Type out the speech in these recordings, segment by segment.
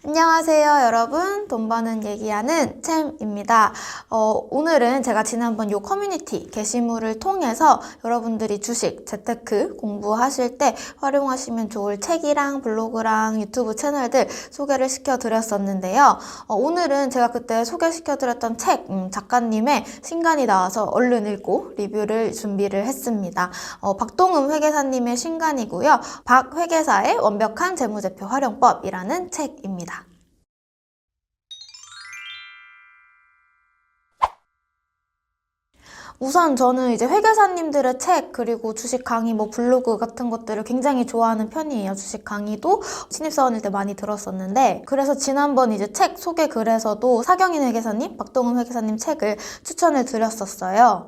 안녕하세요 여러분, 돈 버는 얘기하는 챔입니다. 오늘은 제가 지난번 요 커뮤니티 게시물을 통해서 여러분들이 주식, 재테크 공부하실 때 활용하시면 좋을 책이랑 블로그랑 유튜브 채널들 소개를 시켜드렸었는데요. 오늘은 제가 그때 소개시켜드렸던 책 작가님의 신간이 나와서 얼른 읽고 리뷰를 준비를 했습니다. 박동음 회계사님의 신간이고요. 박 회계사의 완벽한 재무제표 활용법이라는 책입니다. 우선 저는 이제 회계사님들의 책 그리고 주식 강의 블로그 같은 것들을 굉장히 좋아하는 편이에요. 주식 강의도 신입사원일 때 많이 들었었는데, 그래서 지난번 이제 책 소개 글에서도 사경인 회계사님, 박동음 회계사님 책을 추천을 드렸었어요.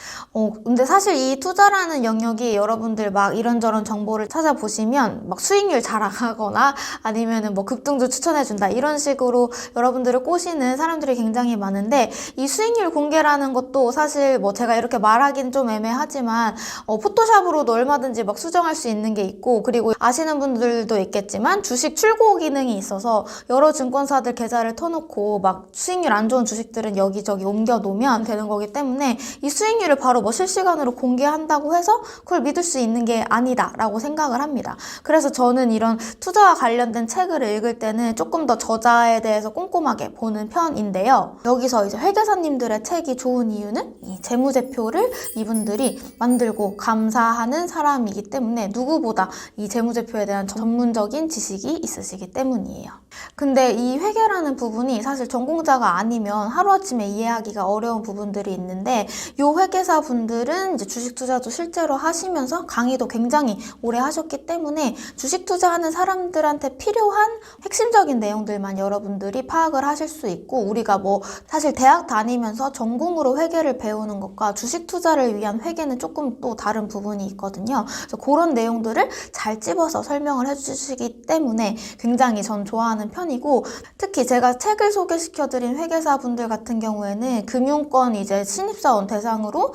근데 사실 이 투자라는 영역이 여러분들 막 이런저런 정보를 찾아보시면 막 수익률 자랑하거나 아니면은 급등주 추천해준다 이런 식으로 여러분들을 꼬시는 사람들이 굉장히 많은데, 이 수익률 공개라는 것도 사실 제가 이렇게 말하긴 좀 애매하지만 포토샵으로도 얼마든지 수정할 수 있는 게 있고, 그리고 아시는 분들도 있겠지만 주식 출고 기능이 있어서 여러 증권사들 계좌를 터놓고 수익률 안 좋은 주식들은 여기저기 옮겨 놓으면 되는 거기 때문에 이 수익률을 바로 실시간으로 공개한다고 해서 그걸 믿을 수 있는 게 아니다 라고 생각을 합니다. 그래서 저는 이런 투자와 관련된 책을 읽을 때는 조금 더 저자에 대해서 꼼꼼하게 보는 편인데요. 여기서 이제 회계사님들의 책이 좋은 이유는 이 재무제표를 이분들이 만들고 감사하는 사람이기 때문에 누구보다 이 재무제표에 대한 전문적인 지식이 있으시기 때문이에요. 근데 이 회계라는 부분이 사실 전공자가 아니면 하루아침에 이해하기가 어려운 부분들이 있는데, 이 회계사 분들은 이제 주식 투자도 실제로 하시면서 강의도 굉장히 오래 하셨기 때문에 주식 투자하는 사람들한테 필요한 핵심적인 내용들만 여러분들이 파악을 하실 수 있고, 우리가 사실 대학 다니면서 전공으로 회계를 배우는 것과 주식 투자를 위한 회계는 조금 또 다른 부분이 있거든요. 그래서 그런 내용들을 잘 집어서 설명을 해주시기 때문에 굉장히 전 좋아하는 편이고, 특히 제가 책을 소개시켜드린 회계사분들 같은 경우에는 금융권 이제 신입사원 대상으로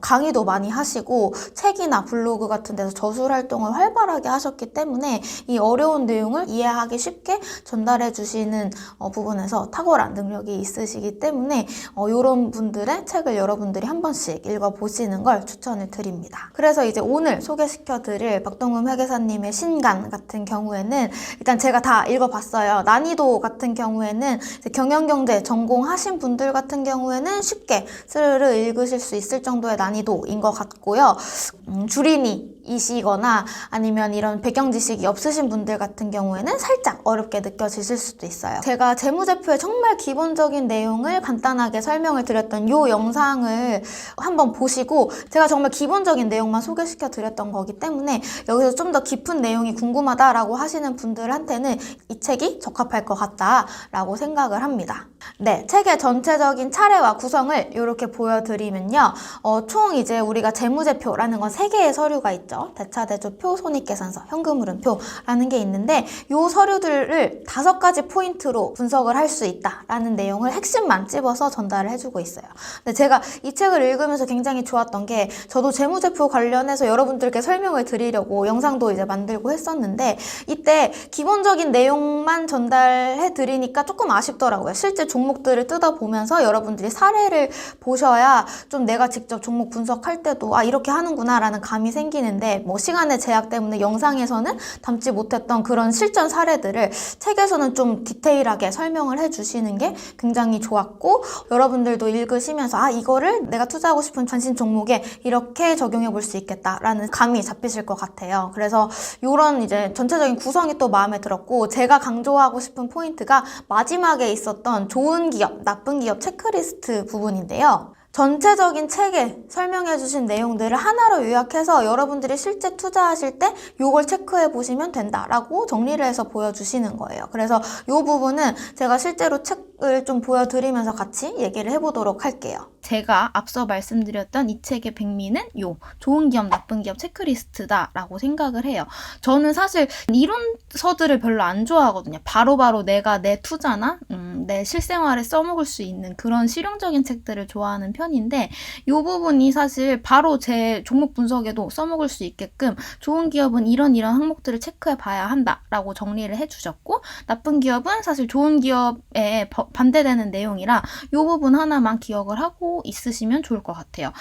강의도 많이 하시고 책이나 블로그 같은 데서 저술 활동을 활발하게 하셨기 때문에 이 어려운 내용을 이해하기 쉽게 전달해 주시는 부분에서 탁월한 능력이 있으시기 때문에 이런 분들의 책을 여러분들이 한 번씩 읽어보시는 걸 추천을 드립니다. 그래서 이제 오늘 소개시켜드릴 박동음 회계사님의 신간 같은 경우에는 일단 제가 다 읽어봤어요. 난이도 같은 경우에는 경영경제 전공하신 분들 같은 경우에는 쉽게 스르르 읽으실 수 있을 정도의 난이도인 것 같고요. 주린이이시거나 아니면 이런 배경 지식이 없으신 분들 같은 경우에는 살짝 어렵게 느껴지실 수도 있어요. 제가 재무제표의 정말 기본적인 내용을 간단하게 설명을 드렸던 이 영상을 한번 보시고, 제가 정말 기본적인 내용만 소개시켜 드렸던 거기 때문에 여기서 좀 더 깊은 내용이 궁금하다라고 하시는 분들한테는 이 책이 적합할 것 같다라고 생각을 합니다. 네, 책의 전체적인 차례와 구성을 이렇게 보여드리면요. 총 이제 우리가 재무제표라는 건 3개의 서류가 있죠. 대차대조표, 손익계산서, 현금흐름표라는 게 있는데, 이 서류들을 5가지 포인트로 분석을 할 수 있다라는 내용을 핵심만 찝어서 전달을 해주고 있어요. 근데 제가 이 책을 읽으면서 굉장히 좋았던 게, 저도 재무제표 관련해서 여러분들께 설명을 드리려고 영상도 이제 만들고 했었는데, 이때 기본적인 내용만 전달해 드리니까 조금 아쉽더라고요. 실제 종목들을 뜯어보면서 여러분들이 사례를 보셔야 좀 내가 직접 종목 분석할 때도 이렇게 하는구나 라는 감이 생기는데, 시간의 제약 때문에 영상에서는 담지 못했던 그런 실전 사례들을 책에서는 좀 디테일하게 설명을 해주시는 게 굉장히 좋았고, 여러분들도 읽으시면서 이거를 내가 투자하고 싶은 관심 종목에 이렇게 적용해 볼 수 있겠다라는 감이 잡히실 것 같아요. 그래서 이런 이제 전체적인 구성이 또 마음에 들었고, 제가 강조하고 싶은 포인트가 마지막에 있었던 좋은 기업, 나쁜 기업 체크리스트 부분인데요. 전체적인 책에 설명해 주신 내용들을 하나로 요약해서 여러분들이 실제 투자하실 때 이걸 체크해 보시면 된다라고 정리를 해서 보여주시는 거예요. 그래서 이 부분은 제가 실제로 책을 좀 보여드리면서 같이 얘기를 해보도록 할게요. 제가 앞서 말씀드렸던 이 책의 백미는 좋은 기업, 나쁜 기업 체크리스트다라고 생각을 해요. 저는 사실 이론서들을 별로 안 좋아하거든요. 바로바로 내가 내 투자나 내 실생활에 써먹을 수 있는 그런 실용적인 책들을 좋아하는 편인데 이 부분이 사실 바로 제 종목 분석에도 써먹을 수 있게끔 좋은 기업은 이런 항목들을 체크해 봐야 한다라고 정리를 해주셨고, 나쁜 기업은 사실 좋은 기업에 반대되는 내용이라 이 부분 하나만 기억을 하고 있으시면 좋을 것 같아요.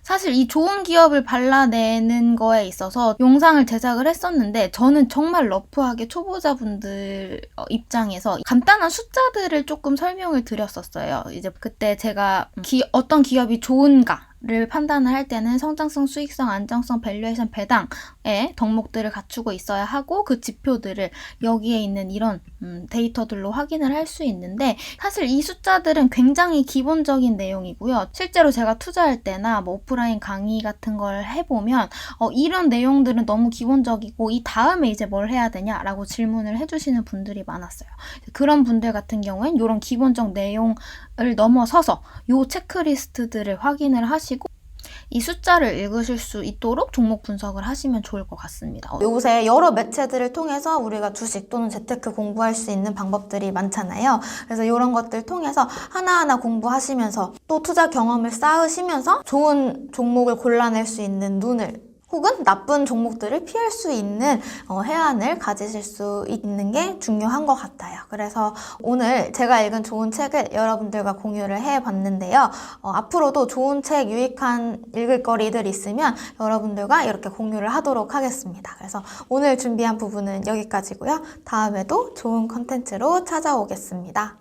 사실 이 좋은 기업을 발라내는 거에 있어서 영상을 제작을 했었는데 저는 정말 러프하게 초보자분들 입장에서 간단한 숫자들을 조금 설명을 드렸었어요. 이제 그때 제가 어떤 기업이 좋은가 를 판단을 할 때는 성장성, 수익성, 안정성, 밸류에이션, 배당의 덕목들을 갖추고 있어야 하고 그 지표들을 여기에 있는 이런 데이터들로 확인을 할 수 있는데, 사실 이 숫자들은 굉장히 기본적인 내용이고요. 실제로 제가 투자할 때나 뭐 오프라인 강의 같은 걸 해보면 이런 내용들은 너무 기본적이고 이 다음에 이제 뭘 해야 되냐라고 질문을 해주시는 분들이 많았어요. 그런 분들 같은 경우엔 이런 기본적 내용을 넘어서서 이 체크리스트들을 확인을 하시고 이 숫자를 읽으실 수 있도록 종목 분석을 하시면 좋을 것 같습니다. 요새 여러 매체들을 통해서 우리가 주식 또는 재테크 공부할 수 있는 방법들이 많잖아요. 그래서 이런 것들 통해서 하나하나 공부하시면서 또 투자 경험을 쌓으시면서 좋은 종목을 골라낼 수 있는 눈을, 혹은 나쁜 종목들을 피할 수 있는 해안을 가지실 수 있는 게 중요한 것 같아요. 그래서 오늘 제가 읽은 좋은 책을 여러분들과 공유를 해봤는데요. 앞으로도 좋은 책, 유익한 읽을 거리들 있으면 여러분들과 이렇게 공유를 하도록 하겠습니다. 그래서 오늘 준비한 부분은 여기까지고요. 다음에도 좋은 컨텐츠로 찾아오겠습니다.